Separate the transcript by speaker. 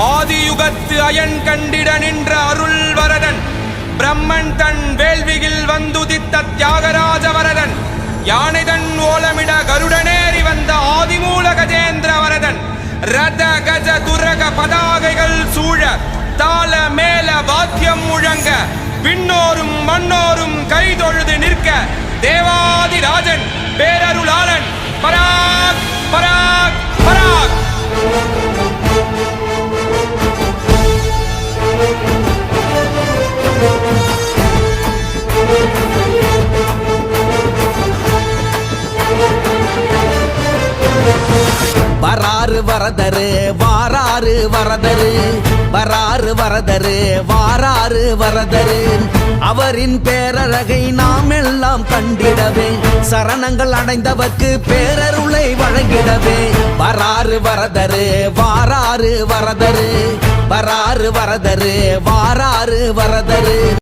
Speaker 1: ஆதியுகத்து iron கண்டிட நின்ற அருள் வரதன், பிரம்மன் தன் வேள்வியில் வந்துதித்த தியாகராஜ வரதன், யானைதன் ஓலமிட கருடனேறி வந்த ஆதிமூல கஜேந்திர வரதன், ரத கஜ துரக பதாகைகள் சூழ தாள மேல வாத்தியம் முழங்க விண்ணோரும் மண்ணோரும் கைதொழுது நிற்க தேவாதிராஜன் பேரருளாளன் பராக் பராக் பராக்.
Speaker 2: வராறு வரதரு வாராறு வரதரு, வராறு வரதரு வாராறு வரதரு, அவரின் பேரழகை நாம் எல்லாம் கண்டிடவே சரணங்கள் அடைந்தவர்க்கு பேரருளை வழங்கிடவே. வராறு வரதரு வாராறு வரதரு, வராறு வரதரு வாராறு வரதரு.